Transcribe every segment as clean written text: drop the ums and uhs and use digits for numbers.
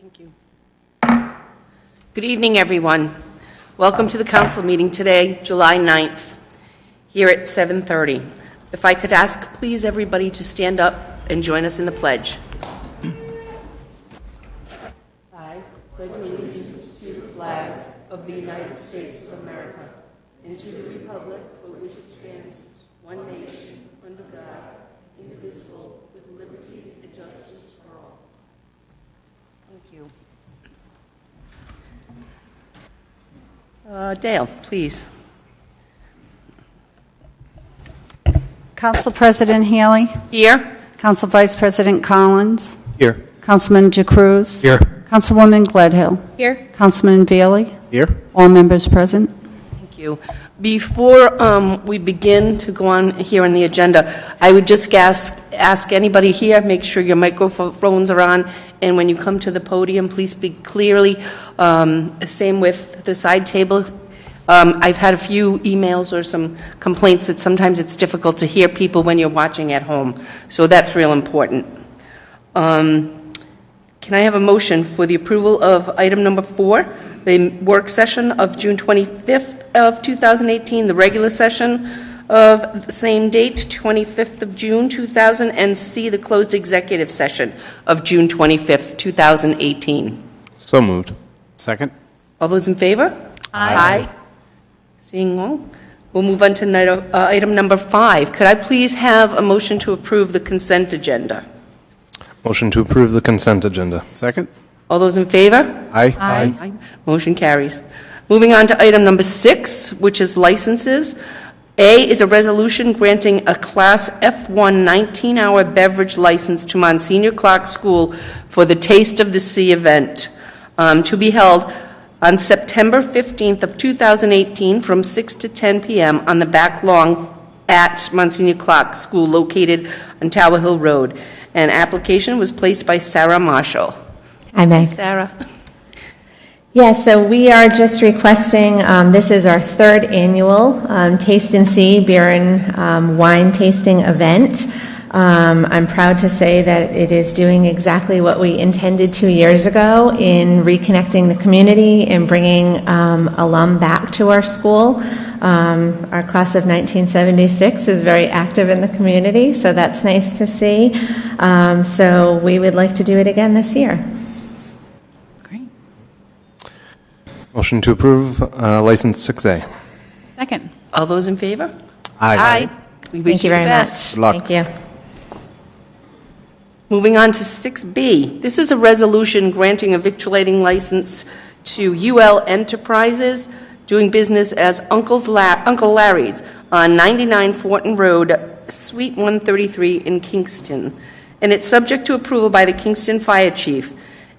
Thank you. Good evening, everyone. Welcome to the council meeting today, July 9th, here at 7:30. If I could ask, please, everybody to stand up and join us in the pledge. I pledge allegiance to the flag of the United States of America and to the republic for which it stands, one nation, under God, indivisible, with liberty and justice for all. Thank you. Dale, please. Council President Haley. Here. Council Vice President Collins. Here. Councilman DeCruz. Here. Councilwoman Gledhill. Here. Councilman Bailey. Here. All members present. Thank you. Before we begin to go on here on the agenda, I would just ask anybody here, make sure your microphones are on, and when you come to the podium, please speak clearly. Same with the side table. I've had a few emails or some complaints that sometimes it's difficult to hear people when you're watching at home, so that's real important. Can I have a motion for the approval of item number 4, the work session of June 25th of 2018, the regular session of the same date, 25th of June 2000, and C, the closed executive session of June 25th, 2018? So moved. Second. All those in favor? Aye. Seeing none, we'll move on to item number 5. Could I please have a motion to approve the consent agenda? Motion to approve the consent agenda. Second. All those in favor? Aye. Aye. Motion carries. Moving on to item number 6, which is licenses. A is a resolution granting a Class F1 19-hour beverage license to Monsignor Clark School for the Taste of the Sea event to be held on September 15th of 2018 from 6 to 10 p.m. on the back lawn at Monsignor Clark School located on Tower Hill Road. An application was placed by Sarah Marshall. Hi, Meg. Sarah. Yes, so we are just requesting, this is our 3rd annual Taste and See beer and wine tasting event. I'm proud to say that it is doing exactly what we intended 2 years ago in reconnecting the community and bringing alum back to our school. Our class of 1976 is very active in the community, so that's nice to see. So we would like to do it again this year. Great. Motion to approve license 6A. Second. All those in favor? Aye. We wish Thank you the very best. much. Good luck. Thank you. Moving on to 6B. This is a resolution granting a victualling license to UL Enterprises, doing business as Uncle Larry's on 99 Fortin Road, Suite 133 in Kingston. And it's subject to approval by the Kingston Fire Chief.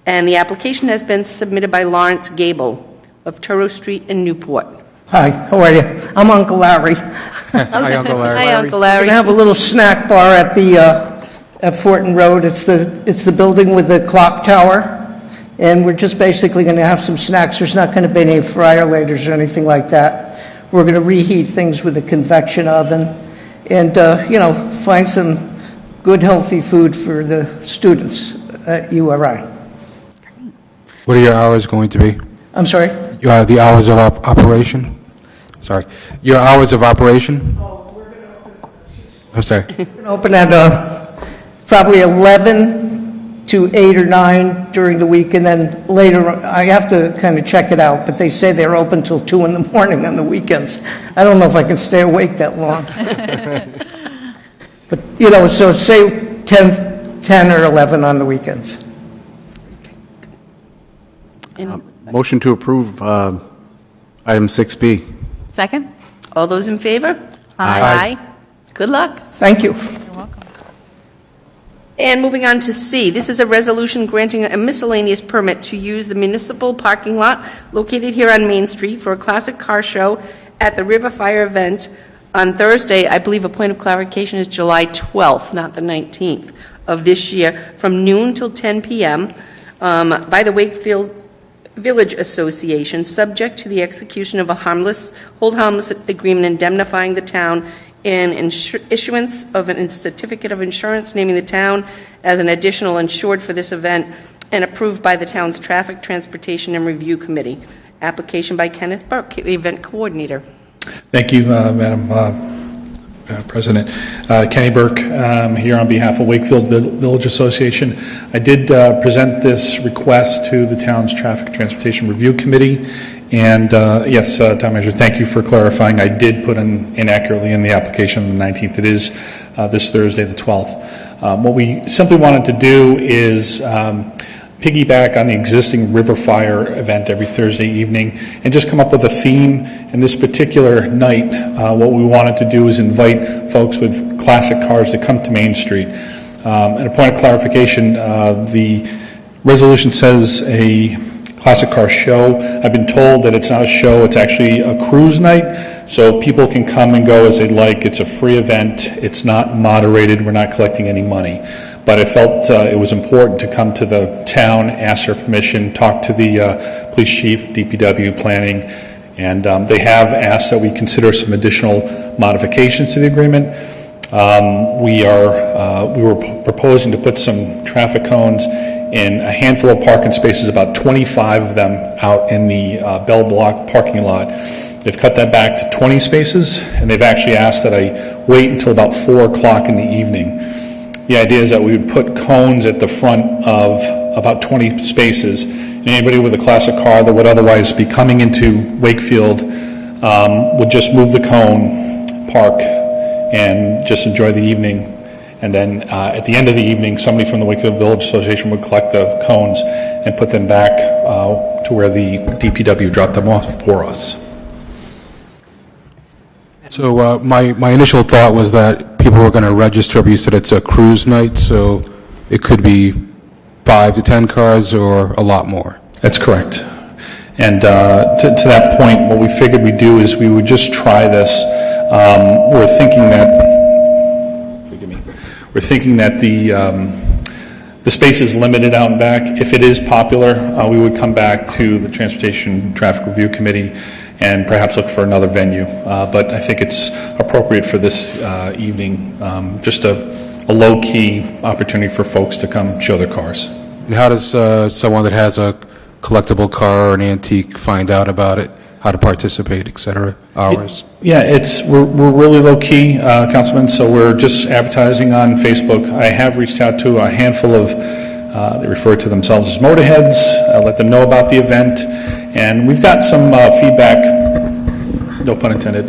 And the application has been submitted by Lawrence Gable of Turo Street in Newport. Hi, how are you? I'm Uncle Larry. Hi, Uncle Larry. Hi, Uncle We're Larry. gonna have a little snack bar at the at Fortin Road. It's the building with the clock tower, and we're just basically going to have some snacks. There's not going to be any fryer laters or anything like that. We're going to reheat things with a convection oven, and find some good healthy food for the students at URI. What are your hours going to be? I'm sorry. The hours of operation? Sorry. Your hours of operation? I'm sorry. We're going to open at probably 11 to 8 or 9 during the week, and then later, I have to kind of check it out, but they say they're open till 2 in the morning on the weekends. I don't know if I can stay awake that long. But, so say 10 or 11 on the weekends. Motion to approve item 6B. Second. All those in favor? Aye. Good luck. Thank you. And moving on to C, this is a resolution granting a miscellaneous permit to use the municipal parking lot located here on Main Street for a classic car show at the River Fire event on Thursday. I believe a point of clarification is July 12th, not the 19th of this year, from noon till 10 p.m. By the Wakefield Village Association, subject to the execution of a hold harmless agreement indemnifying the town in issuance of a certificate of insurance naming the town as an additional insured for this event, and approved by the town's Traffic, Transportation, and Review Committee. Application by Kenneth Burke, Event Coordinator. Thank you, Madam President. Kenny Burke, here on behalf of Wakefield Village Association. I did present this request to the town's Traffic Transportation Review Committee, and yes, Town Manager, thank you for clarifying. I did put in inaccurately in the application on the 19th. It is this Thursday, the 12th. What we simply wanted to do is piggyback on the existing River Fire event every Thursday evening and just come up with a theme. And this particular night, what we wanted to do is invite folks with classic cars to come to Main Street. And a point of clarification, the resolution says a classic car show. I've been told that it's not a show, it's actually a cruise night, so people can come and go as they'd like. It's a free event, it's not moderated, we're not collecting any money. But I felt it was important to come to the town, ask their permission, talk to the police chief, DPW, planning, and they have asked that we consider some additional modifications to the agreement. We were proposing to put some traffic cones in a handful of parking spaces, about 25 of them out in the Bell Block parking lot. They've cut that back to 20 spaces, and they've actually asked that I wait until about 4 o'clock in the evening. The idea is that we would put cones at the front of about 20 spaces, and anybody with a classic car that would otherwise be coming into Wakefield would just move the cone, park, and just enjoy the evening. And then at the end of the evening, somebody from the Wakefield Village Association would collect the cones and put them back to where the DPW dropped them off for us. So my initial thought was that people were going to register, but you said it's a cruise night, so it could be 5 to 10 cars or a lot more. That's correct. And to that point, what we figured we'd do is we would just try this. We're thinking that the space is limited out and back. If it is popular, we would come back to the Transportation Traffic Review Committee and perhaps look for another venue. But I think it's appropriate for this evening, just a low-key opportunity for folks to come show their cars. And how does someone that has a collectible car or an antique find out about it? How to participate, et cetera, hours? Yeah, we're really low-key, Councilman, so we're just advertising on Facebook. I have reached out to a handful of, they refer to themselves as motorheads, let them know about the event, and we've got some feedback, no pun intended,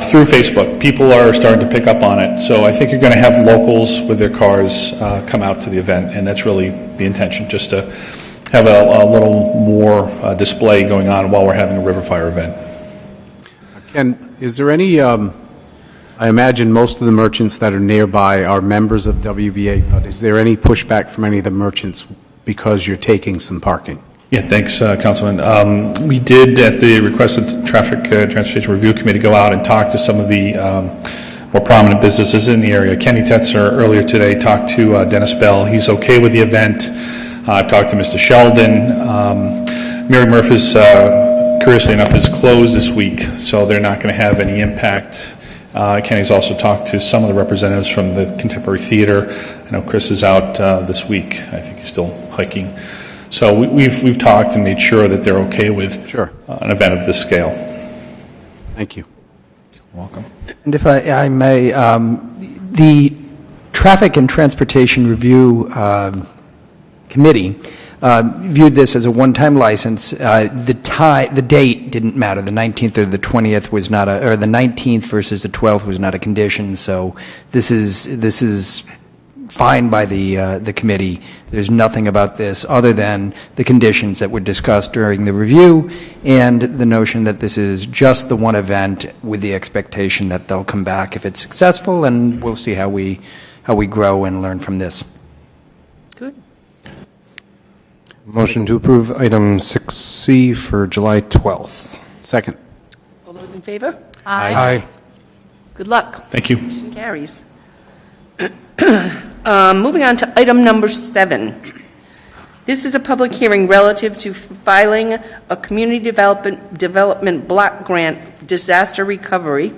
through Facebook. People are starting to pick up on it, so I think you're going to have locals with their cars come out to the event, and that's really the intention, just to have a little more display going on while we're having a River Fire event. Ken, is there any, I imagine most of the merchants that are nearby are members of WVA, but is there any pushback from any of the merchants because you're taking some parking? Yeah, thanks, Councilman. We did, at the request of the Traffic Transportation Review Committee, go out and talk to some of the more prominent businesses in the area. Kenny Tetzer earlier today talked to Dennis Bell. He's okay with the event. I've talked to Mr. Sheldon. Mary Murphy's, curiously enough, is closed this week, so they're not going to have any impact. Kenny's also talked to some of the representatives from the Contemporary Theater. I know Chris is out this week. I think he's still hiking. So we've talked and made sure that they're okay with an event of this scale. Thank you. You're welcome. And if I may, the Traffic and Transportation Review Committee viewed this as a one-time license. The date didn't matter. The 19th or the 20th was not or the 19th versus the 12th was not a condition. So this is fine by the committee. There's nothing about this other than the conditions that were discussed during the review and the notion that this is just the one event with the expectation that they'll come back if it's successful, and we'll see how we grow and learn from this. Good. Motion to approve item 6C for July 12th. Second. All those in favor? Aye. Good luck. Thank you. Motion carries. Moving on to item number 7. This is a public hearing relative to filing a community development block grant for disaster recovery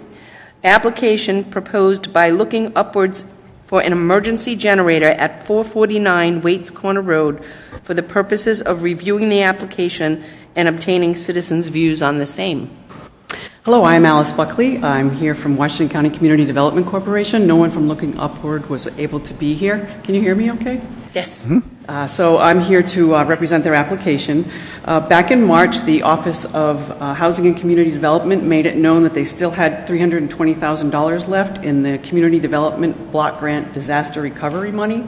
application proposed by Looking Upwards for an emergency generator at 449 Waits Corner Road for the purposes of reviewing the application and obtaining citizens' views on the same. Hello, I'm Alice Buckley. I'm here from Washington County Community Development Corporation. No one from Looking Upward was able to be here. Can you hear me okay? Yes. So I'm here to represent their application. Back in March, the Office of Housing and Community Development made it known that they still had $320,000 left in the Community Development Block Grant Disaster Recovery money.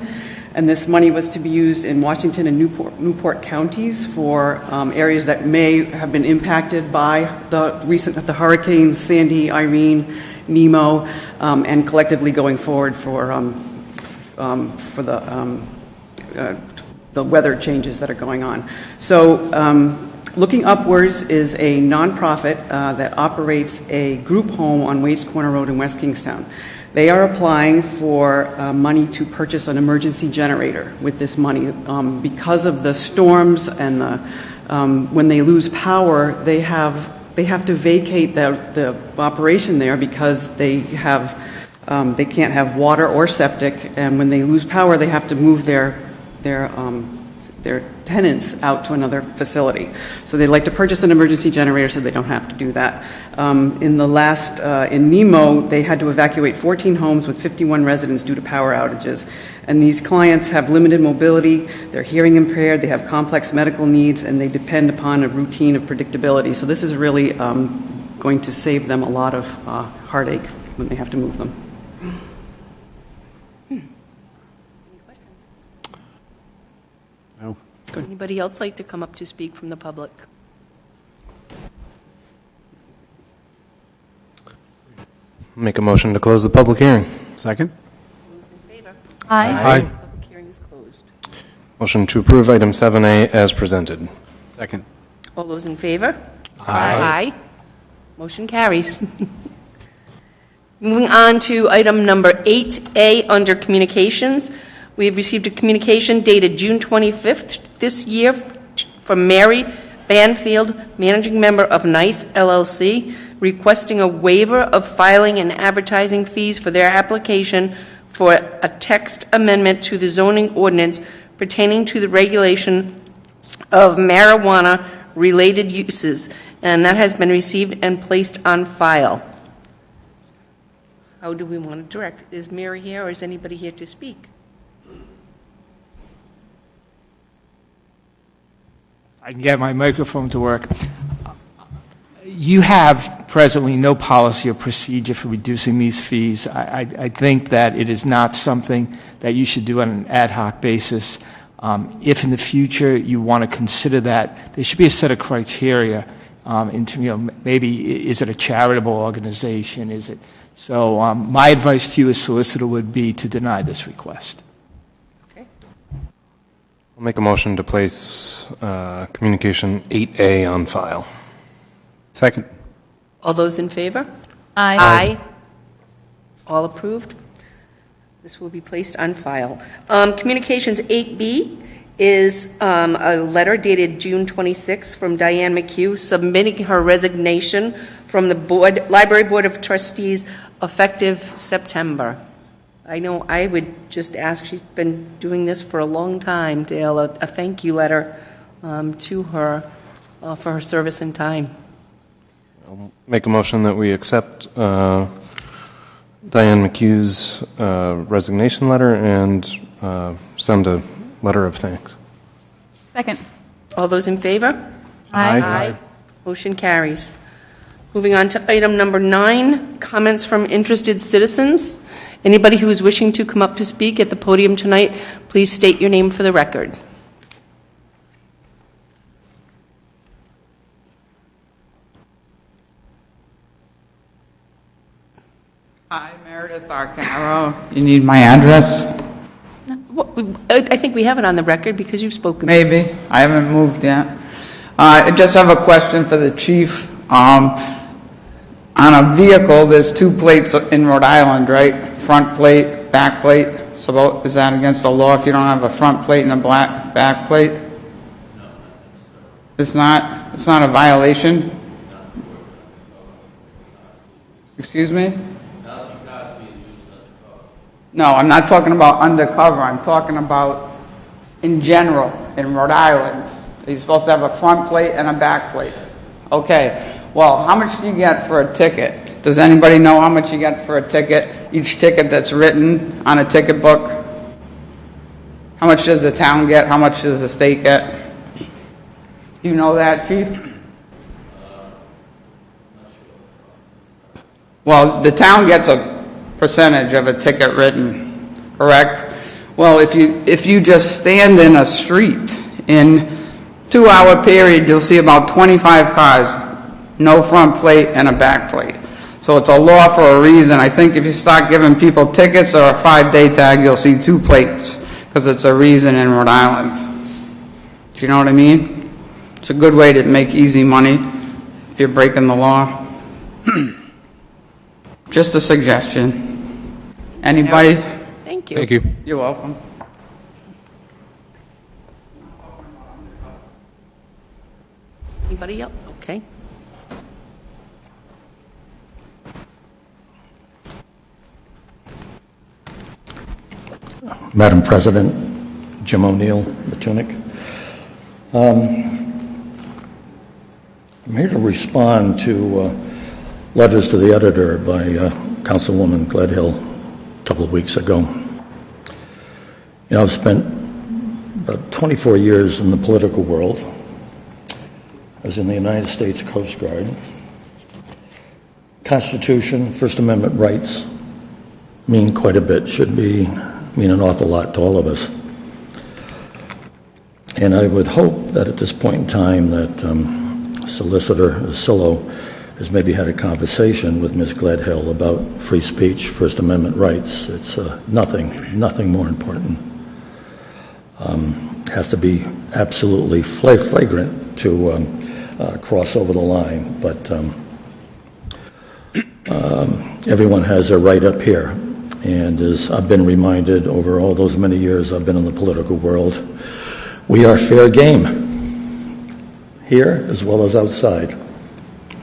And this money was to be used in Washington and Newport counties for areas that may have been impacted by the hurricanes Sandy, Irene, Nemo, and collectively going forward for the weather changes that are going on. So Looking Upwards is a nonprofit that operates a group home on Waits Corner Road in West Kingstown. They are applying for money to purchase an emergency generator with this money. Because of the storms and when they lose power, they have to vacate the operation there because they can't have water or septic, and when they lose power, they have to move their tenants out to another facility. So they'd like to purchase an emergency generator so they don't have to do that. In Nemo, they had to evacuate 14 homes with 51 residents due to power outages. And these clients have limited mobility, they're hearing impaired, they have complex medical needs, and they depend upon a routine of predictability. So this is really going to save them a lot of heartache when they have to move them. No. Anybody else like to come up to speak from the public? Make a motion to close the public hearing. Second? Those in favor? Aye. Public hearing is closed. Motion to approve item 7A as presented. Second. All those in favor? Aye. Motion carries. Moving on to item number 8A under communications. We have received a communication dated June 25th this year from Mary Banfield, managing member of NICE LLC, requesting a waiver of filing and advertising fees for their application for a text amendment to the zoning ordinance pertaining to the regulation of marijuana-related uses, and that has been received and placed on file. How do we want to direct? Is Mary here, or is anybody here to speak? I can get my microphone to work. You have presently no policy or procedure for reducing these fees. I think that it is not something that you should do on an ad hoc basis. If in the future you want to consider that, there should be a set of criteria. Maybe is it a charitable organization? Is it? So my advice to you as solicitor would be to deny this request. I'll make a motion to place communication 8A on file. Second. All those in favor? Aye. All approved? This will be placed on file. Communications 8B is a letter dated June 26 from Diane McHugh submitting her resignation from the Library Board of Trustees effective September. I know I would just ask, she's been doing this for a long time, Dale, a thank you letter to her for her service and time. I'll make a motion that we accept Diane McHugh's resignation letter and send a letter of thanks. Second. All those in favor? Aye. Motion carries. Moving on to item number 9, comments from interested citizens. Anybody who is wishing to come up to speak at the podium tonight, please state your name for the record. Hi, Meredith Arcaro. You need my address? I think we have it on the record because you've spoken. Maybe. I haven't moved yet. I just have a question for the chief. On a vehicle, there's 2 plates in Rhode Island, right? Front plate, back plate. So is that against the law if you don't have a front plate and a back plate? No. It's not a violation? Excuse me? No, I'm not talking about undercover, I'm talking about in general, in Rhode Island. You're supposed to have a front plate and a back plate. Okay, well, how much do you get for a ticket? Does anybody know how much you get for a ticket? Each ticket that's written on a ticket book? How much does the town get? How much does the state get? You know that, Chief? Well, the town gets a percentage of a ticket written, correct? Well, if you just stand in a street in 2-hour period, you'll see about 25 cars, no front plate and a back plate. So it's a law for a reason. I think if you start giving people tickets or a 5-day tag, you'll see 2 plates, because it's a reason in Rhode Island. Do you know what I mean? It's a good way to make easy money if you're breaking the law. Just a suggestion. Anybody? Thank you. Thank you. You're welcome. Anybody else? Okay. Madam President, Jim O'Neill, Matunic. I'm here to respond to letters to the editor by Councilwoman Gledhill a couple of weeks ago. You know, I've spent about 24 years in the political world. I was in the United States Coast Guard. Constitution, First Amendment rights mean quite a bit, should mean an awful lot to all of us. And I would hope that at this point in time that Solicitor Sillo has maybe had a conversation with Ms. Gledhill about free speech, First Amendment rights. It's nothing more important. Has to be absolutely flagrant to cross over the line, but everyone has a right up here. And as I've been reminded over all those many years I've been in the political world, we are fair game, here as well as outside.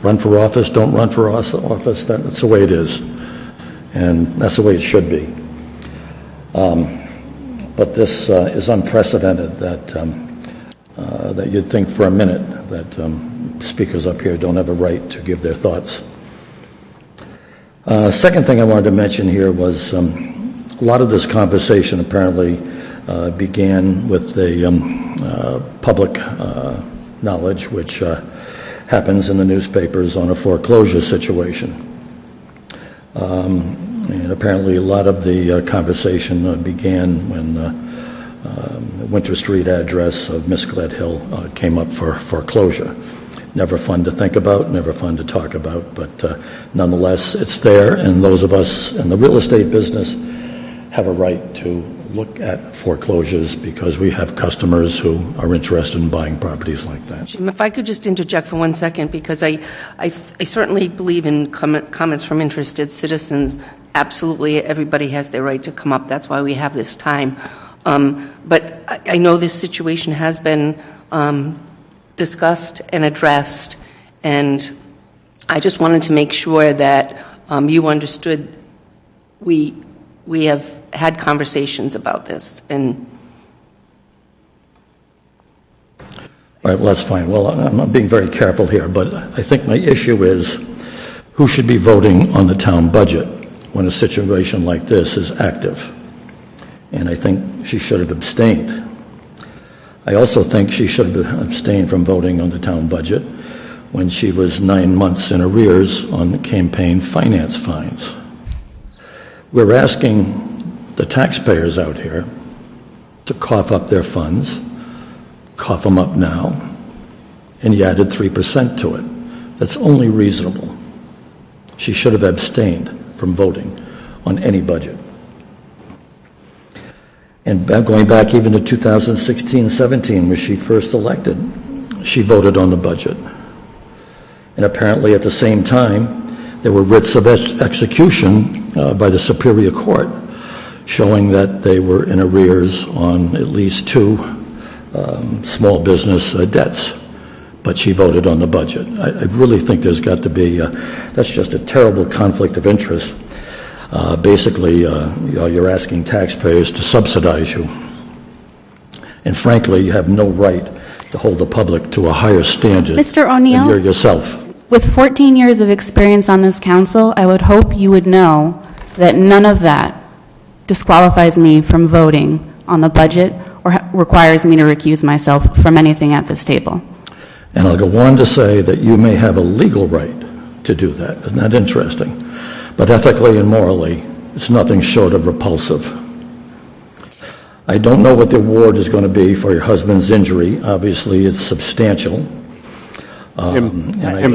Run for office, don't run for office, that's the way it is. And that's the way it should be. But this is unprecedented that you'd think for a minute that speakers up here don't have a right to give their thoughts. Second thing I wanted to mention here was a lot of this conversation apparently began with the public knowledge, which happens in the newspapers on a foreclosure situation. And apparently a lot of the conversation began when the Winter Street address of Miss Gledhill came up for foreclosure. Never fun to think about, never fun to talk about, but nonetheless, it's there, and those of us in the real estate business have a right to look at foreclosures because we have customers who are interested in buying properties like that. Jim, if I could just interject for 1 second, because I certainly believe in comments from interested citizens. Absolutely, everybody has their right to come up. That's why we have this time. But I know this situation has been discussed and addressed, and I just wanted to make sure that you understood we have had conversations about this. And all right, well, that's fine. Well, I'm being very careful here, but I think my issue is who should be voting on the town budget when a situation like this is active. And I think she should have abstained. I also think she should have abstained from voting on the town budget when she was 9 months in arrears on the campaign finance fines. We're asking the taxpayers out here to cough up their funds, cough them up now, and you added 3% to it. That's only reasonable. She should have abstained from voting on any budget. And going back even to 2016-17, when she first elected, she voted on the budget. And apparently at the same time, there were writs of execution by the Superior Court showing that they were in arrears on at least 2 small business debts. But she voted on the budget. I really think there's got to be, that's just a terrible conflict of interest. Basically, you're asking taxpayers to subsidize you. And frankly, you have no right to hold the public to a higher standard Mr. O'Neill? than you're yourself. With 14 years of experience on this council, I would hope you would know that none of that disqualifies me from voting on the budget or requires me to recuse myself from anything at this table. And I'll go on to say that you may have a legal right to do that. Isn't that interesting? But ethically and morally, it's nothing short of repulsive. I don't know what the award is going to be for your husband's injury. Obviously, it's substantial. I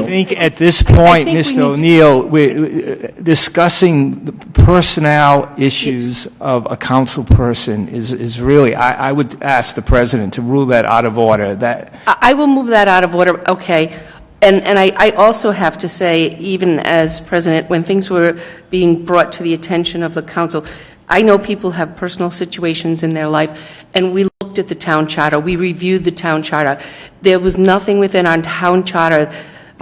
think at this point, think we Mr. need- O'Neill, we're discussing the personnel issues of a council person is really, I would ask the president to rule that out of order. I will move that out of order, okay. And I also have to say, even as president, when things were being brought to the attention of the council, I know people have personal situations in their life, and we looked at the town charter, we reviewed the town charter. There was nothing within our town charter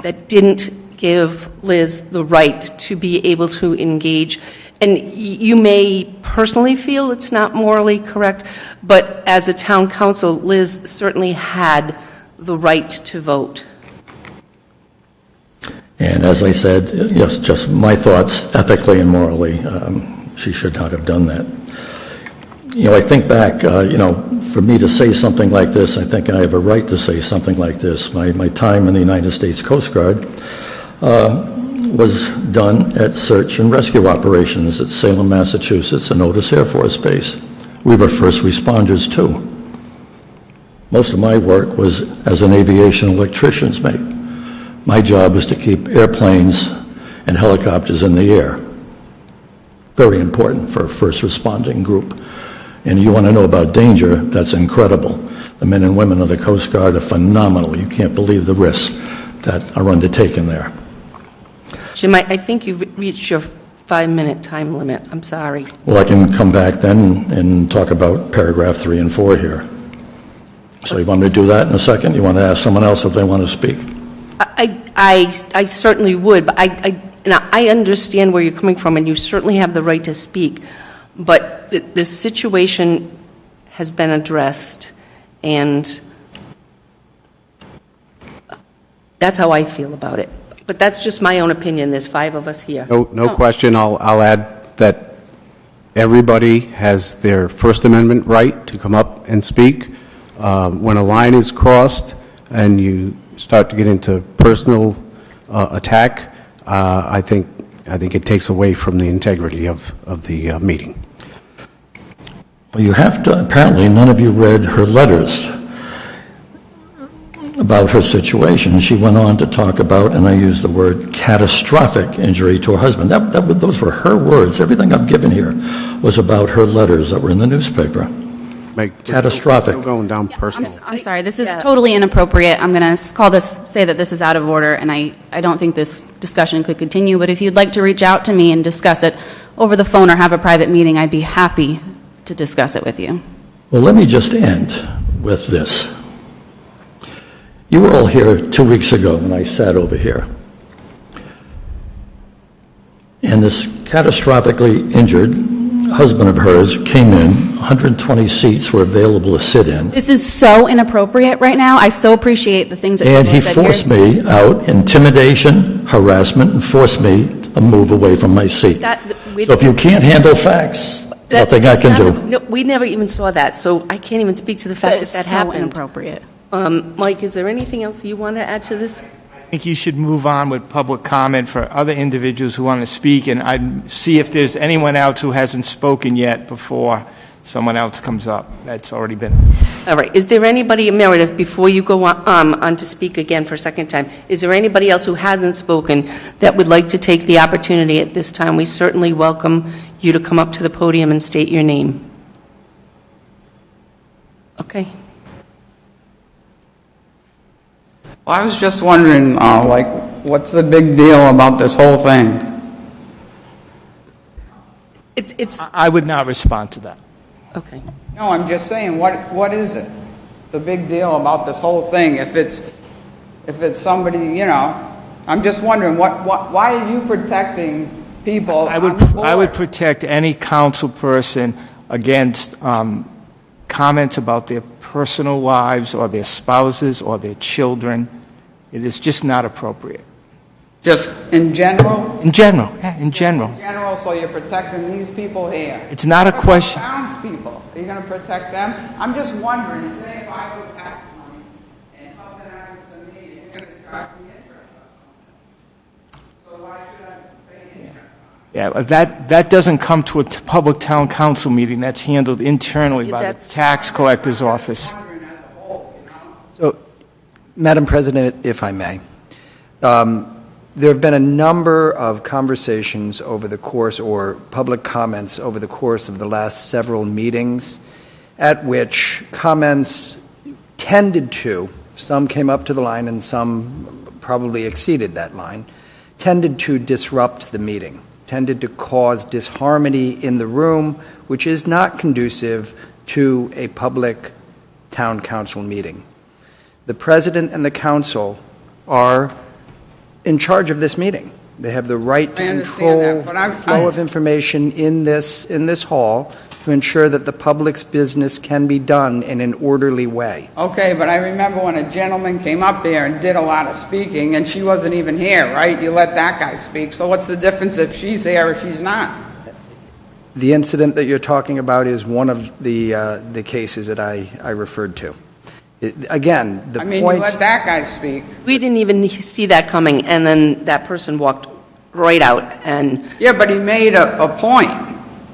that didn't give Liz the right to be able to engage. And you may personally feel it's not morally correct, but as a town council, Liz certainly had the right to vote. And as I said, yes, just my thoughts, ethically and morally, she should not have done that. You know, I think back, for me to say something like this, I think I have a right to say something like this. My time in the United States Coast Guard was done at search and rescue operations at Salem, Massachusetts, and Otis Air Force Base. We were first responders, too. Most of my work was as an aviation electrician's mate. My job was to keep airplanes and helicopters in the air. Very important for a first responding group. And you want to know about danger, that's incredible. The men and women of the Coast Guard are phenomenal. You can't believe the risks that are undertaken there. Jim, I think you've reached your 5-minute time limit. I'm sorry. Well, I can come back then and talk about paragraph 3 and 4 here. So you want me to do that in a second? You want to ask someone else if they want to speak? I certainly would, but I understand where you're coming from, and you certainly have the right to speak. But the situation has been addressed, and that's how I feel about it. But that's just my own opinion. There's 5 of us here. No question. I'll add that everybody has their First Amendment right to come up and speak. When a line is crossed and you start to get into personal attack, I think it takes away from the integrity of the meeting. Well, you have to, apparently none of you read her letters about her situation. She went on to talk about, and I use the word, catastrophic injury to her husband. Those were her words. Everything I've given here was about her letters that were in the newspaper. Catastrophic. Still going down personal. I'm sorry, this is totally inappropriate. I'm going to say that this is out of order, and I don't think this discussion could continue, but if you'd like to reach out to me and discuss it over the phone or have a private meeting, I'd be happy to discuss it with you. Well, let me just end with this. You were all here 2 weeks ago when I sat over here. And this catastrophically injured husband of hers came in, 120 seats were available to sit in. This is so inappropriate right now. I so appreciate the things that And people he have said forced here. me out, intimidation, harassment, and forced me to move away from my seat. So if you can't handle facts, nothing I can do. No, we never even saw that, so I can't even speak to the fact that It's that so happened. inappropriate. Mike, is there anything else you want to add to this? I think you should move on with public comment for other individuals who want to speak, and I'd see if there's anyone else who hasn't spoken yet before someone else comes up. That's already been. All right. Is there anybody, Meredith, before you go on to speak again for a second time, is there anybody else who hasn't spoken that would like to take the opportunity at this time? We certainly welcome you to come up to the podium and state your name. Okay. Well, I was just wondering, what's the big deal about this whole thing? I would not respond to that. Okay. No, I'm just saying, what is it? The big deal about this whole thing? If it's somebody, I'm just wondering, why are you protecting people I on would, the board. I would protect any council person against comments about their personal lives or their spouses or their children. It is just not appropriate. Just in general? In general, yeah, in general. In general, so you're protecting these people here? It's not a What about question. townspeople? Are you going to protect them? I'm just wondering, say if I owe tax money and something happens to me, you're going to charge me interest on something. So why should I pay interest? Yeah, but that doesn't come to a public town council meeting. That's handled internally by the That's- tax collector's office. So, Madam President, if I may, there have been a number of conversations over the course, or public comments over the course of the last several meetings, at which comments tended to, some came up to the line and some probably exceeded that line, tended to disrupt the meeting, tended to cause disharmony in the room, which is not conducive to a public town council meeting. The president and the council are in charge of this meeting. They have the right to I understand control that, but the flow of information in this hall to ensure that the public's business can be done in an orderly way. Okay, but I remember when a gentleman came up there and did a lot of speaking, and she wasn't even here, right? You let that guy speak. So what's the difference if she's here or she's not? The incident that you're talking about is one of the cases that I referred to. Again, the I mean, point... you let that guy speak. We didn't even see that coming, and then that person walked right out, and Yeah, but he made a point.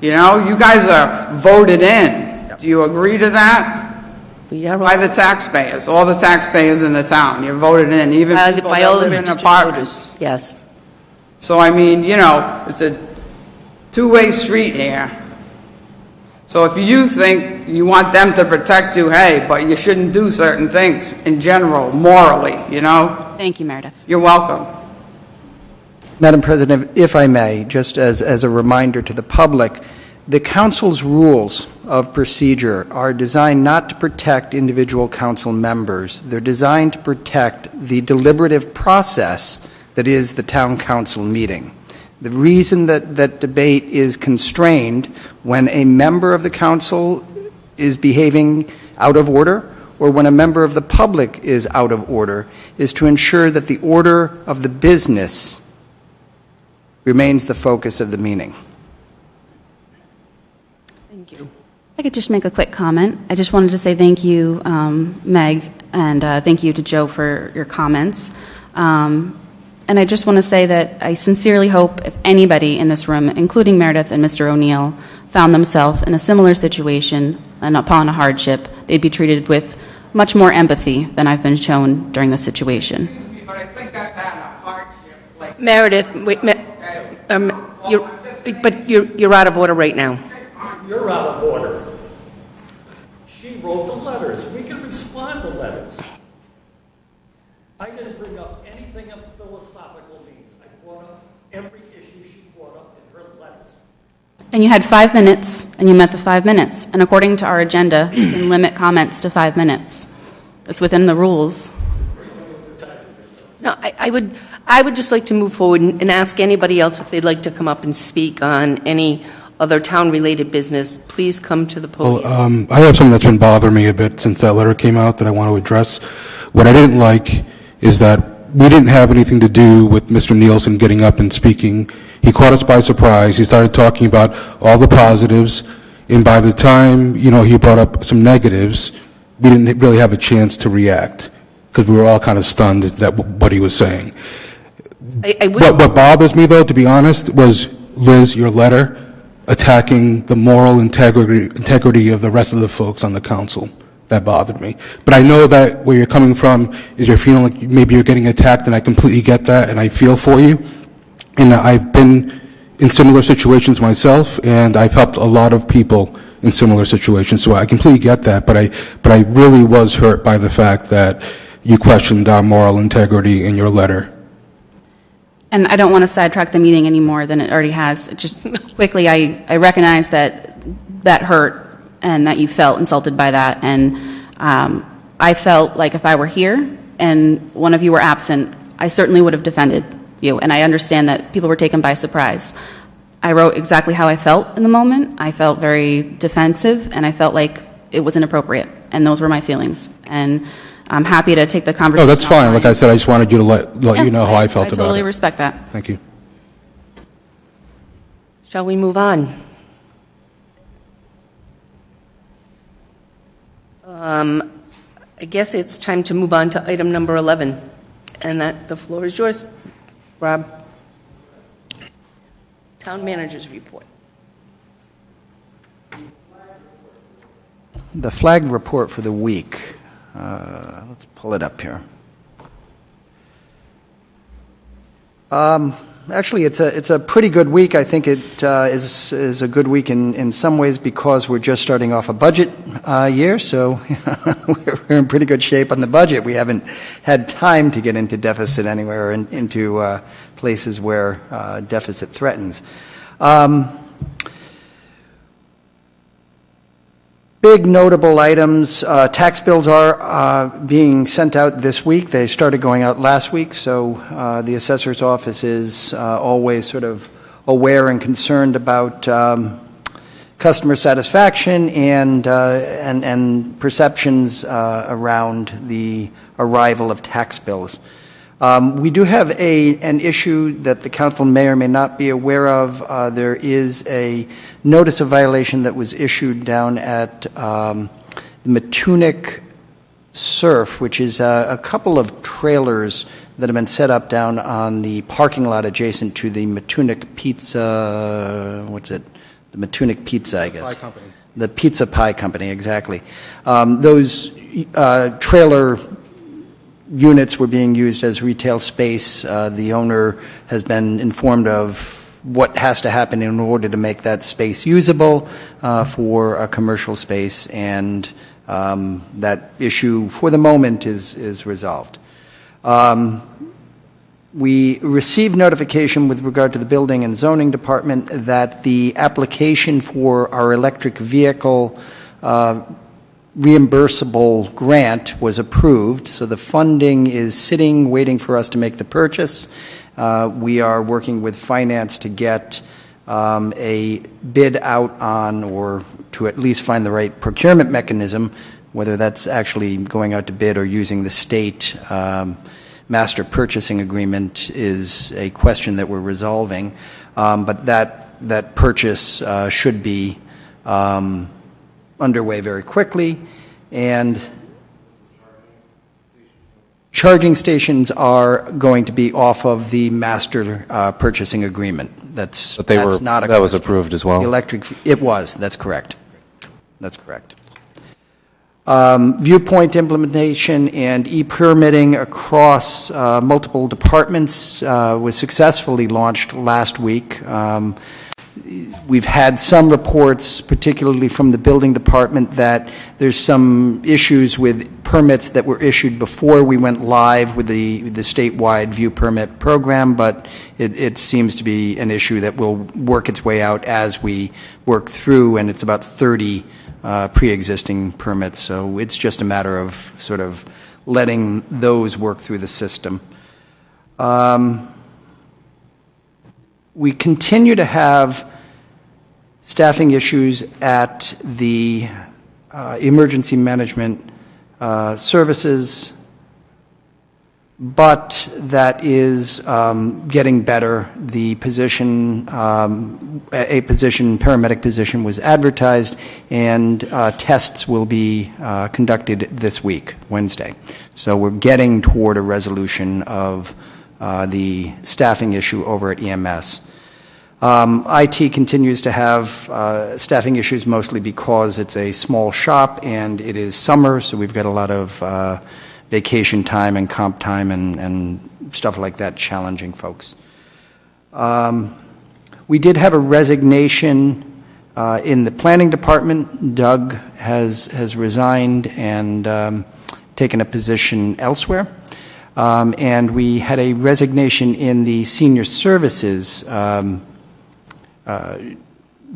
You know, you guys are voted in. Do you agree to that? yeah, By the taxpayers, all the taxpayers in the town. You're voted in, even people by that all the live in registered apartments. voters, yes. So, I mean, you know, it's a two-way street here. So if you think you want them to protect you, hey, but you shouldn't do certain things in general, morally, you know? Thank you, Meredith. You're welcome. Madam President, if I may, just as a reminder to the public, the council's rules of procedure are designed not to protect individual council members. They're designed to protect the deliberative process that is the town council meeting. The reason that debate is constrained when a member of the council is behaving out of order or when a member of the public is out of order is to ensure that the order of the business remains the focus of the meeting. Thank you. I could just make a quick comment. I just wanted to say thank you, Meg, and thank you to Joe for your comments. And I just want to say that I sincerely hope if anybody in this room, including Meredith and Mr. O'Neill, found themselves in a similar situation and upon a hardship, they'd be treated with much more empathy than I've been shown during this situation. But I think I've had a hardship, like... Meredith, wait, you're out of order right now. You're out of order. She wrote the letters. We can respond to letters. I didn't bring up anything of philosophical means. I brought up every issue she brought up in her letters. And you had 5 minutes, and you met the 5 minutes. And according to our agenda, you can limit comments to 5 minutes. It's within the rules. No, I would just like to move forward and ask anybody else if they'd like to come up and speak on any other town-related business. Please come to the podium. Well, I have something that's been bothering me a bit since that letter came out that I want to address. What I didn't like is that we didn't have anything to do with Mr. Nielsen getting up and speaking. He caught us by surprise. He started talking about all the positives, and by the time, he brought up some negatives, we didn't really have a chance to react because we were all kind of stunned at what he was saying. What bothers me, though, to be honest, was, Liz, your letter attacking the moral integrity of the rest of the folks on the council. That bothered me. But I know that where you're coming from is you're feeling like maybe you're getting attacked, and I completely get that, and I feel for you. And I've been in similar situations myself, and I've helped a lot of people in similar situations, so I completely get that. But I really was hurt by the fact that you questioned our moral integrity in your letter. And I don't want to sidetrack the meeting any more than it already has. Just quickly, I recognize that hurt and that you felt insulted by that. And I felt like if I were here and one of you were absent, I certainly would have defended you, and I understand that people were taken by surprise. I wrote exactly how I felt in the moment. I felt very defensive, and I felt like it was inappropriate, and those were my feelings. And I'm happy to take the No, conversation. that's fine. Like I offline. said, I just wanted you to let you know how I felt I about totally it. respect that. Thank you. Shall we move on? I guess it's time to move on to item number 11, and the floor is yours, Rob. Town Manager's Report. The flag report for the week. Let's pull it up here. Actually, it's a pretty good week. I think it is a good week in some ways because we're just starting off a budget year, so we're in pretty good shape on the budget. We haven't had time to get into deficit anywhere or into places where deficit threatens. Big notable items, tax bills are being sent out this week. They started going out last week, so the assessor's office is always sort of aware and concerned about customer satisfaction and perceptions around the arrival of tax bills. We do have an issue that the council may or may not be aware of. There is a notice of violation that was issued down at the Matunic Surf, which is a couple of trailers that have been set up down on the parking lot adjacent to the Matunic Pizza, The Matunic Pizza, I guess. Pie Company. The Pizza Pie Company, exactly. Those trailer units were being used as retail space. The owner has been informed of what has to happen in order to make that space usable for a commercial space, and that issue, for the moment, is resolved. We received notification with regard to the Building and Zoning Department that the application for our electric vehicle reimbursable grant was approved, so the funding is sitting, waiting for us to make the purchase. We are working with finance to get a bid out on, or to at least find the right procurement mechanism, whether that's actually going out to bid or using the state master purchasing agreement is a question that we're resolving. But that purchase should be underway very quickly, and charging stations are going to be off of the master purchasing agreement. That's not a that was question. approved as well. That's correct. That's correct. Viewpoint implementation and e-permitting across multiple departments was successfully launched last week. We've had some reports, particularly from the building department, that there's some issues with permits that were issued before we went live with the statewide view permit program, but it seems to be an issue that will work its way out as we work through, and it's about 30 pre-existing permits, so it's just a matter of sort of letting those work through the system. We continue to have staffing issues at the emergency management services, but that is getting better. The position, paramedic position, was advertised, and tests will be conducted this week, Wednesday. So we're getting toward a resolution of the staffing issue over at EMS. IT continues to have staffing issues, mostly because it's a small shop and it is summer, so we've got a lot of vacation time and comp time and stuff like that challenging folks. We did have a resignation in the planning department. Doug has resigned and taken a position elsewhere. And we had a resignation in the senior services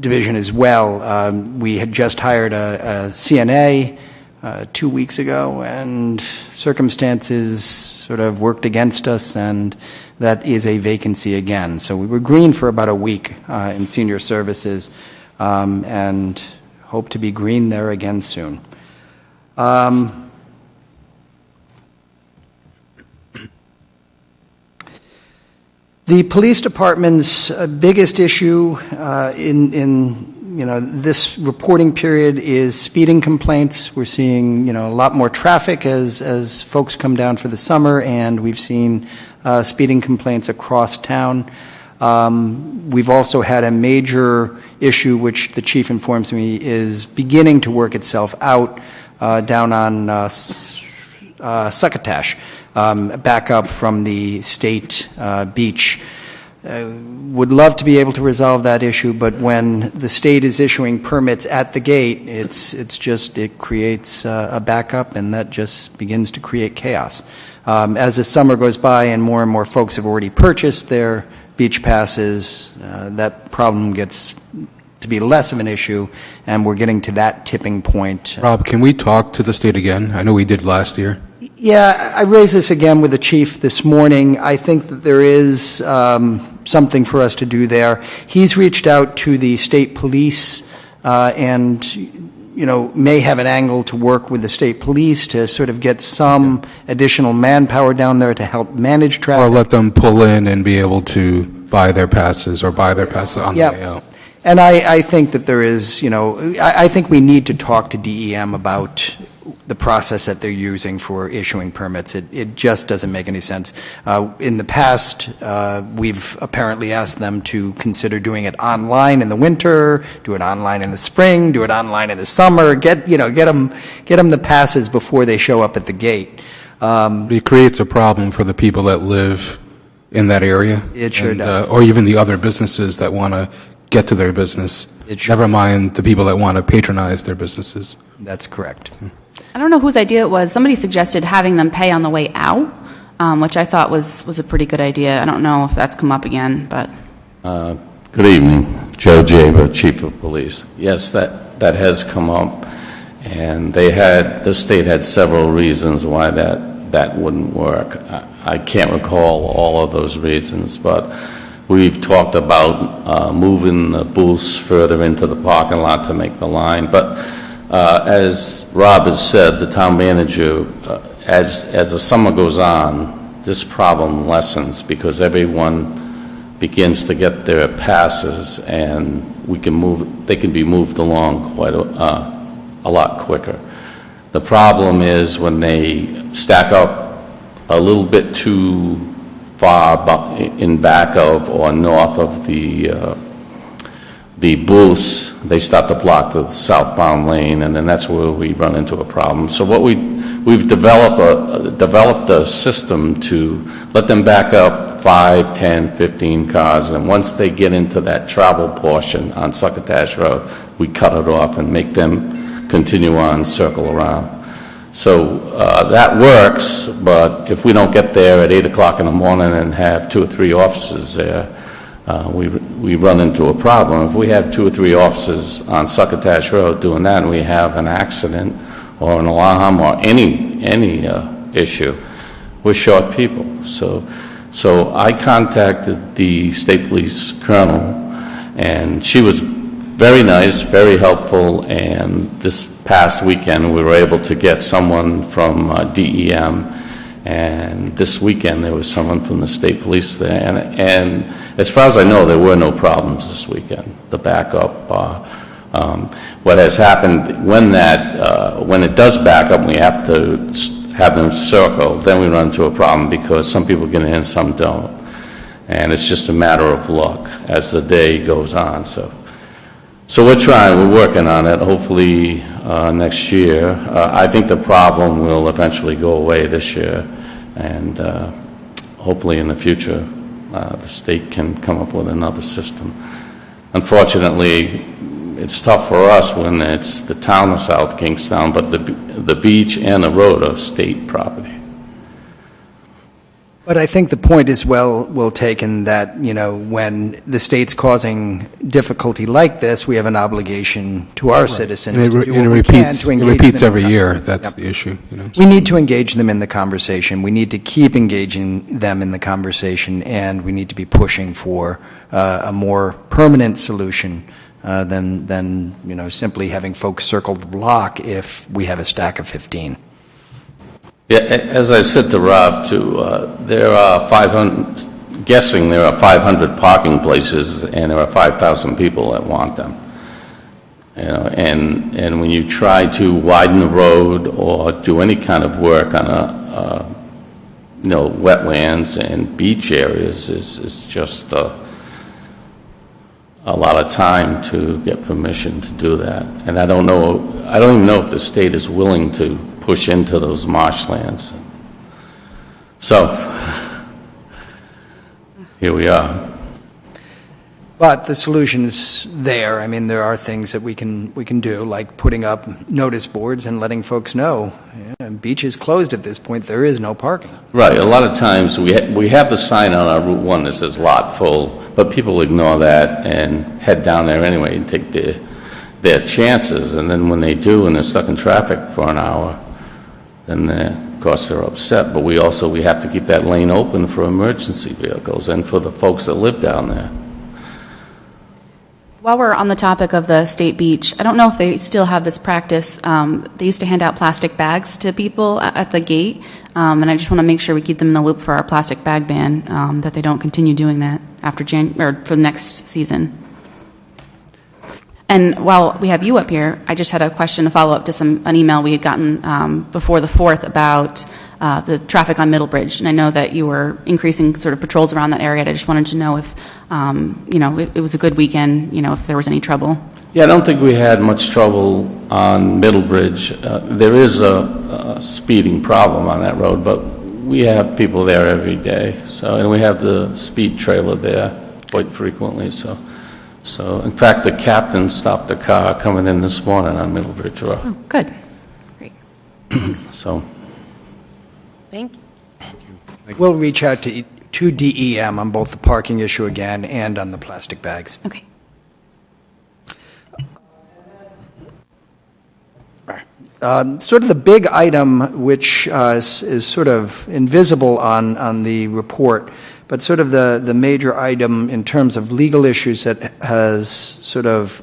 division as well. We had just hired a CNA 2 weeks ago, and circumstances sort of worked against us, and that is a vacancy again. So we were green for about a week in senior services, and hope to be green there again soon. The police department's biggest issue in this reporting period is speeding complaints. We're seeing a lot more traffic as folks come down for the summer, and we've seen speeding complaints across town. We've also had a major issue, which the chief informs me is beginning to work itself out down on Succotash, back up from the state beach. Would love to be able to resolve that issue, but when the state is issuing permits at the gate, it creates a backup, and that just begins to create chaos. As the summer goes by and more folks have already purchased their beach passes, that problem gets to be less of an issue, and we're getting to that tipping point. Rob, can we talk to the state again? I know we did last year. Yeah, I raised this again with the chief this morning. I think that there is something for us to do there. He's reached out to the state police and may have an angle to work with the state police to sort of get some additional manpower down there to help manage traffic. Or let them pull in and be able to buy their passes on the way out. And I think that there is, I think we need to talk to DEM about the process that they're using for issuing permits. It just doesn't make any sense. In the past, we've apparently asked them to consider doing it online in the winter, do it online in the spring, do it online in the summer, get them the passes before they show up at the gate. It creates a problem for the people that live in that area. It sure does. Or even the other businesses that want to get to their business. Never mind the people that want to patronize their businesses. That's correct. I don't know whose idea it was. Somebody suggested having them pay on the way out, which I thought was a pretty good idea. I don't know if that's come up again, but... Good evening. Joe Jaber, Chief of Police. Yes, that has come up, and the state had several reasons why that wouldn't work. I can't recall all of those reasons, but we've talked about moving the booths further into the parking lot to make the line. But as Rob has said, the town manager, as the summer goes on, this problem lessens because everyone begins to get their passes, and they can be moved along quite a lot quicker. The problem is when they stack up a little bit too far in back of or north of the booths, they start to block the southbound lane, and then that's where we run into a problem. So what we've developed a system to let them back up 5, 10, 15 cars, and once they get into that travel portion on Succotash Road, we cut it off and make them continue on, circle around. So that works, but if we don't get there at 8 o'clock in the morning and have 2 or 3 officers there, we run into a problem. If we have 2 or 3 officers on Succotash Road doing that, and we have an accident or an alarm or any issue, we're short people. So I contacted the state police colonel, and she was very nice, very helpful, and this past weekend we were able to get someone from DEM, and this weekend there was someone from the state police there, and as far as I know, there were no problems this weekend. The backup, what has happened when it does back up, we have to have them circle, then we run into a problem because some people get in, some don't, and it's just a matter of luck as the day goes on. So we're working on it. Hopefully next year. I think the problem will eventually go away this year, and hopefully in the future the state can come up with another system. Unfortunately, it's tough for us when it's the town of South Kingstown, but the beach and the road are state property. But I think the point is well taken that, you know, when the state's causing difficulty like this, we have an obligation to our citizens And to do what we can to it engage repeats them in every year. Yep. That's the issue, you know. We need to engage them in the conversation. We need to keep engaging them in the conversation, and we need to be pushing for a more permanent solution than you know, simply having folks circle the block if we have a stack of 15. Yeah, as I said to Rob, too, there are 500, guessing there are 500 parking places, and there are 5,000 people that want them. You know, and when you try to widen the road or do any kind of work on you know, wetlands and beach areas, is just a lot of time to get permission to do that. And I don't even know if the state is willing to push into those marshlands. So, here we are. But the solution is there. I mean, there are things that we can do, like putting up notice boards and letting folks know, yeah, beach is closed at this point, there is no parking. Right, a lot of times we have the sign on our Route 1 that says lot full, but people ignore that and head down there anyway and take their chances, and then when they do and they're stuck in traffic for an hour, then of course they're upset. But we have to keep that lane open for emergency vehicles and for the folks that live down there. While we're on the topic of the state beach, I don't know if they still have this practice. They used to hand out plastic bags to people at the gate, and I just want to make sure we keep them in the loop for our plastic bag ban, that they don't continue doing that after for the next season. And while we have you up here, I just had a question to follow up to an email we had gotten before the 4th about the traffic on Middlebridge. And I know that you were increasing sort of patrols around that area. And I just wanted to know if, you know, it was a good weekend, you know, if there was any trouble. Yeah, I don't think we had much trouble on Middlebridge. There is a speeding problem on that road, but we have people there every day. So, and we have the speed trailer there quite frequently. So, in fact, the captain stopped the car coming in this morning on Middlebridge Road. Oh, good. Great. Thanks. So, Thank you. We'll reach out to DEM on both the parking issue again and on the plastic bags. Okay. Sort of the big item, which is sort of invisible on the report, but sort of the major item in terms of legal issues that has sort of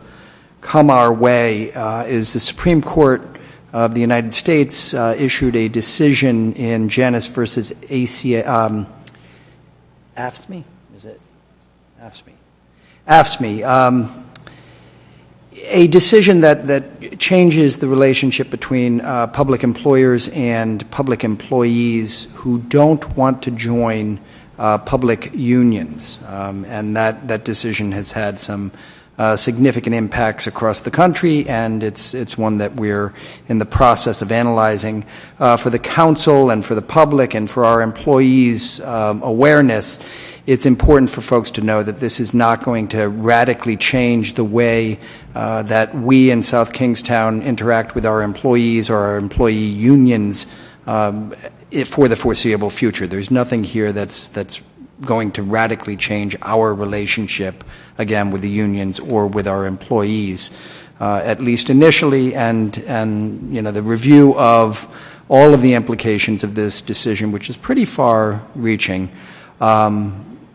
come our way is the Supreme Court of the United States issued a decision in Janus versus AFSCME. Is it AFSCME? AFSCME. A decision that changes the relationship between public employers and public employees who don't want to join public unions. And that decision has had some significant impacts across the country, and it's one that we're in the process of analyzing. For the council and for the public and for our employees' awareness, it's important for folks to know that this is not going to radically change the way that we in South Kingstown interact with our employees or our employee unions for the foreseeable future. There's nothing here that's going to radically change our relationship, again, with the unions or with our employees, at least initially, and you know, the review of all of the implications of this decision, which is pretty far-reaching,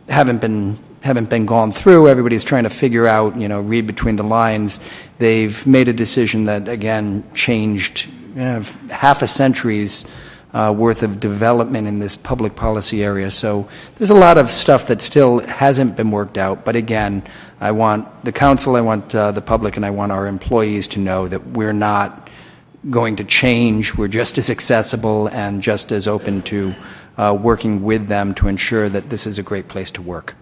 haven't been gone through. Everybody's trying to figure out, you know, read between the lines. They've made a decision that, again, changed half a century's worth of development in this public policy area. So there's a lot of stuff that still hasn't been worked out. But again, I want the council, I want the public, and I want our employees to know that we're not going to change. We're just as accessible and just as open to working with them to ensure that this is a great place to work.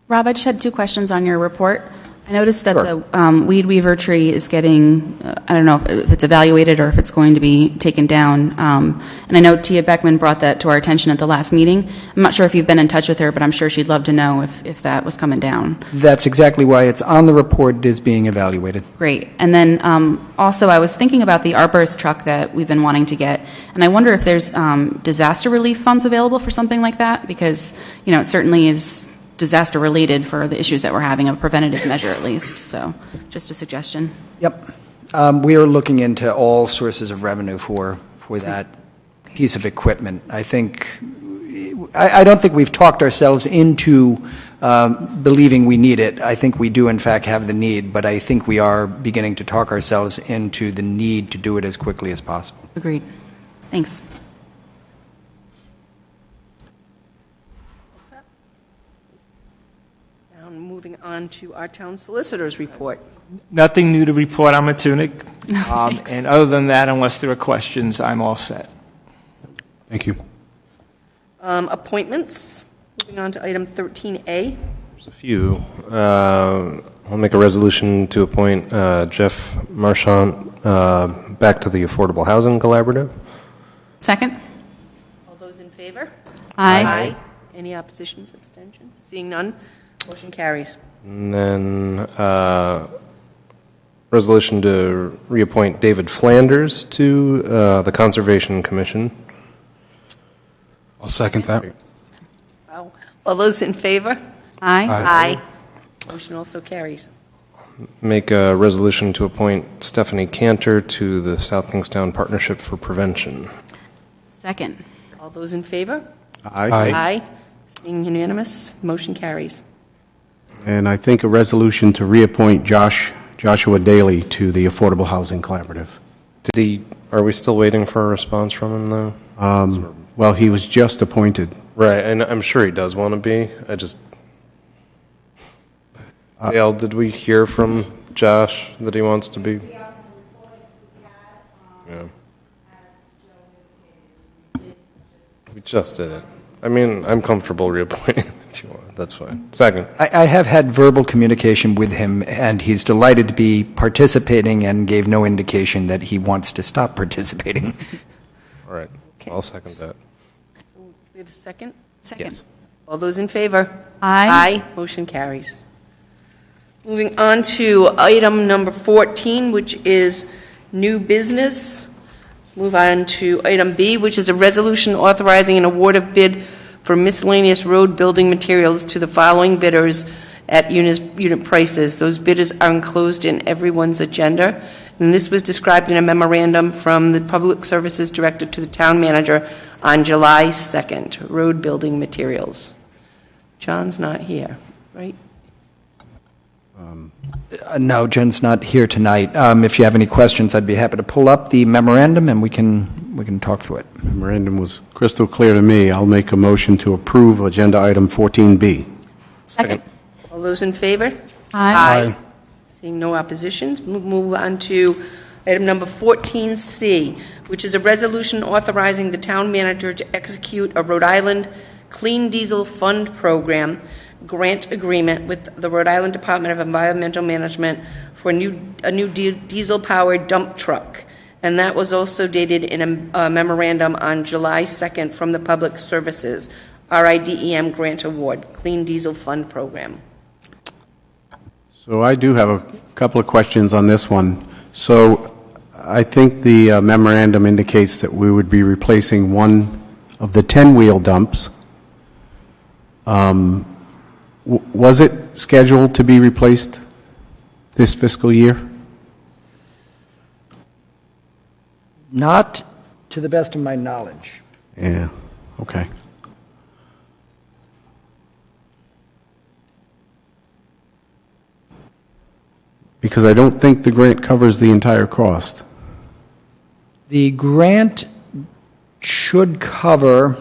Rob, I just had two questions on your report. I noticed that the weed weaver tree is getting, I don't know if it's evaluated or if it's going to be taken down. And I know Tia Beckman brought that to our attention at the last meeting. I'm not sure if you've been in touch with her, but I'm sure she'd love to know if that was coming down. That's exactly why it's on the report. It is being evaluated. Great. And then also, I was thinking about the ARPA's truck that we've been wanting to get, and I wonder if there's disaster relief funds available for something like that, because, it certainly is disaster related for the issues that we're having, a preventative measure at least. So just a suggestion. Yep. We are looking into all sources of revenue for that piece of equipment. I don't think we've talked ourselves into believing we need it. I think we do, in fact, have the need, but I think we are beginning to talk ourselves into the need to do it as quickly as possible. Agreed. Thanks. Now, moving on to our town solicitor's report. Nothing new to report on Matunic. And other than that, unless there are questions, I'm all set. Thank you. Appointments. Moving on to item 13A. There's a few. I'll make a resolution to appoint Jeff Marchant back to the Affordable Housing Collaborative. Second. All those in favor? Aye. Any oppositions, abstentions? Seeing none, motion carries. And then resolution to reappoint David Flanders to the Conservation Commission. I'll second that. Wow. All those in favor? Aye. Aye. Motion also carries. Make a resolution to appoint Stephanie Cantor to the South Kingstown Partnership for Prevention. Second. All those in favor? Aye. Aye. Seeing unanimous, motion carries. And I think a resolution to reappoint Joshua Daly to the Affordable Housing Collaborative. Are we still waiting for a response from him, though? Well, he was just appointed. Right, and I'm sure he does want to be. Dale, did we hear from Josh that he wants to be? Yeah. We just did it. I mean, I'm comfortable reappointing if you want. That's fine. Second. I have had verbal communication with him, and he's delighted to be participating and gave no indication that he wants to stop participating. All right. Okay. I'll second that. So we have a second? Second. Yes. All those in favor? Aye. Aye. Motion carries. Moving on to item number 14, which is new business. Move on to item B, which is a resolution authorizing an award of bid for miscellaneous road building materials to the following bidders at unit prices. Those bidders are enclosed in everyone's agenda, and this was described in a memorandum from the Public Services Director to the Town Manager on July 2nd, road building materials. John's not here, right? No, Jen's not here tonight. If you have any questions, I'd be happy to pull up the memorandum, and we can talk through it. Memorandum was crystal clear to me. I'll make a motion to approve agenda item 14B. Second. All those in favor? Aye. Seeing no oppositions, move on to item number 14C, which is a resolution authorizing the town manager to execute a Rhode Island Clean Diesel Fund Program grant agreement with the Rhode Island Department of Environmental Management for a new diesel-powered dump truck. And that was also dated in a memorandum on July 2nd from the Public Services RIDEM Grant Award, Clean Diesel Fund Program. So I do have a couple of questions on this one. So I think the memorandum indicates that we would be replacing one of the 10-wheel dumps. Was it scheduled to be replaced this fiscal year? Not to the best of my knowledge. Yeah, okay. Because I don't think the grant covers the entire cost. The grant should cover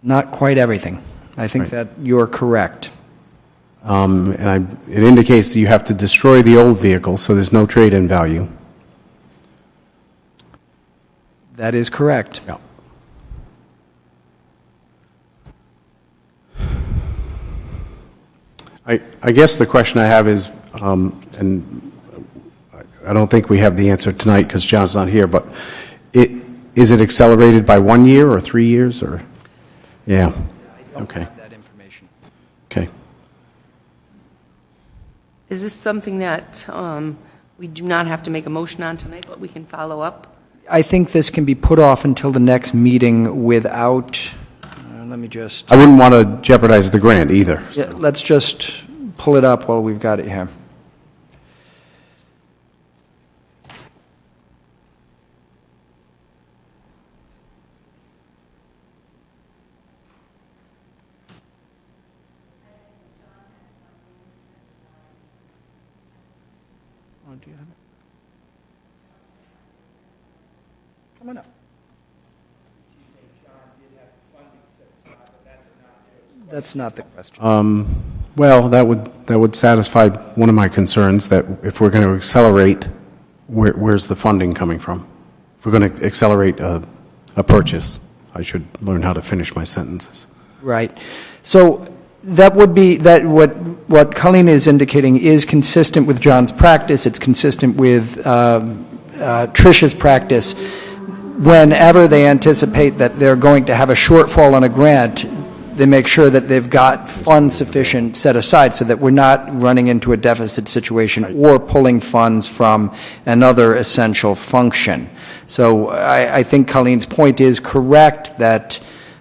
not quite everything. I think that you're correct. It indicates that you have to destroy the old vehicle, so there's no trade-in value. That is correct. Yeah. I guess the question I have is, and I don't think we have the answer tonight because John's not here, but is it accelerated by 1 year or 3 years or? Yeah. Okay. That information. Okay. Is this something that we do not have to make a motion on tonight, but we can follow up? I think this can be put off until the next meeting without, let me just, I wouldn't want to jeopardize the grant either. So. yeah, let's just pull it up while we've got it here. Oh, do you have it? Come on up. That's not the question. Well, that would satisfy one of my concerns, that if we're going to accelerate, where's the funding coming from? If we're going to accelerate a purchase, I should learn how to finish my sentences. Right. So that would be, that what Colleen is indicating is consistent with John's practice. It's consistent with Tricia's practice. Whenever they anticipate that they're going to have a shortfall on a grant, they make sure that they've got funds sufficient set aside so that we're not running into a deficit situation or pulling funds from another essential function. So I think Colleen's point is correct that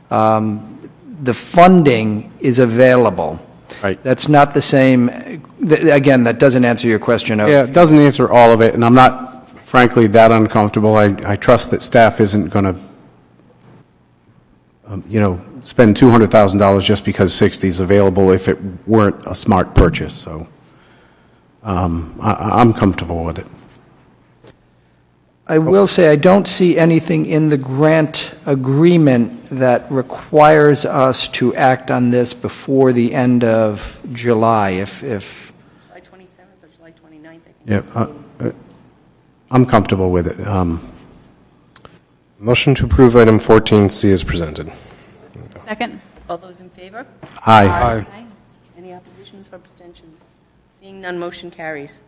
the funding is available. Right. That's not the same, again, that doesn't answer your question. Yeah, it doesn't answer all of it, and I'm not, frankly, that uncomfortable. I trust that staff isn't going to, spend $200,000 just because 60 is available if it weren't a smart purchase. So I'm comfortable with it. I will say I don't see anything in the grant agreement that requires us to act on this before the end of July. If July 27th or July 29th, I think. Yeah, I'm comfortable with it. Motion to approve item 14C is presented. Second. All those in favor? Aye. Aye. Any oppositions or abstentions? Seeing none, motion carries.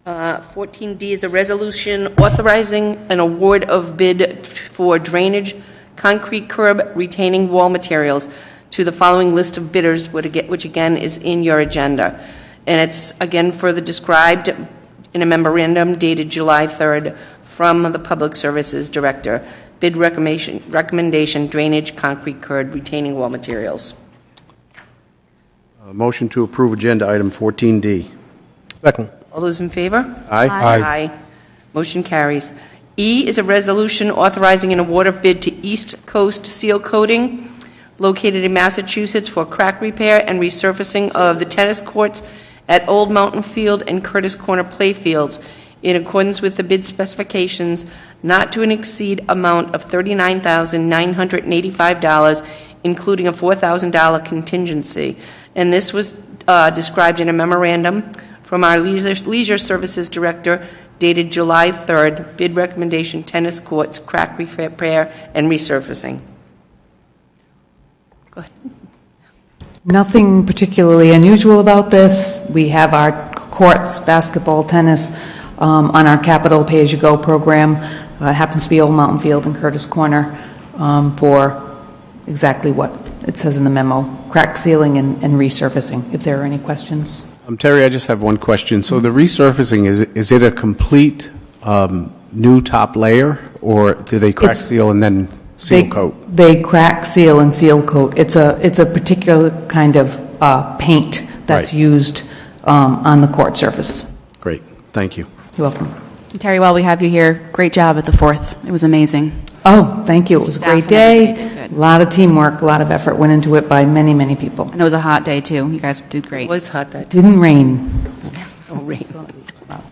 14D is a resolution authorizing an award of bid for drainage, concrete curb, retaining wall materials to the following list of bidders, which again is in your agenda. And it's again further described in a memorandum dated July 3rd from the Public Services Director. Bid recommendation, drainage, concrete curb, retaining wall materials. Motion to approve agenda item 14D. Second. All those in favor? Aye. Aye. Motion carries. E is a resolution authorizing an award of bid to East Coast Seal Coating, located in Massachusetts, for crack repair and resurfacing of the tennis courts at Old Mountain Field and Curtis Corner playfields in accordance with the bid specifications, not to exceed amount of $39,985, including a $4,000 contingency. And this was described in a memorandum from our Leisure Services Director dated July 3rd, bid recommendation, tennis courts, crack repair and resurfacing. Go ahead. Nothing particularly unusual about this. We have our courts, basketball, tennis, on our capital pay-as-you-go program. It happens to be Old Mountain Field and Curtis Corner for exactly what it says in the memo, crack sealing and resurfacing, if there are any questions. Terry, I just have one question. So the resurfacing, is it a complete new top layer, or do they crack seal and then seal coat? They crack seal and seal coat. It's a particular kind of paint that's used on the court surface. Great. Thank you. You're welcome. And Terry, while we have you here, great job at the 4th. It was amazing. Oh, thank you. It was a great day. A lot of teamwork, a lot of effort went into it by many, many people. And it was a hot day, too. You guys did great. It was hot that day. Didn't rain. No rain. Wow,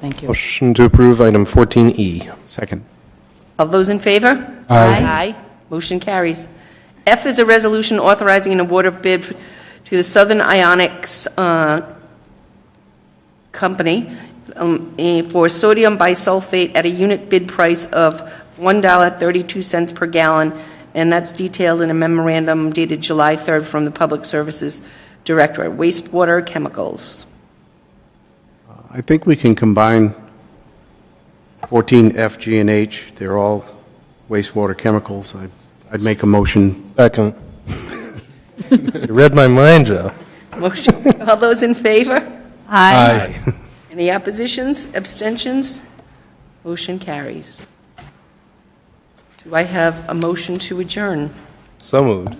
thank you. Motion to approve item 14E. Second. All those in favor? Aye. Aye. Motion carries. F is a resolution authorizing an award of bid to the Southern Ionics Company for sodium bisulfate at a unit bid price of $1.32 per gallon, and that's detailed in a memorandum dated July 3rd from the Public Services Director, wastewater chemicals. I think we can combine 14F, G, and H. They're all wastewater chemicals. I'd make a motion. Second. You read my mind, Joe. Motion, all those in favor? Aye. Any oppositions, abstentions? Motion carries. Do I have a motion to adjourn? So moved.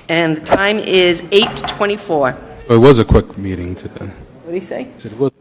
And the time is 8:24. It was a quick meeting today. What do you say? I said it was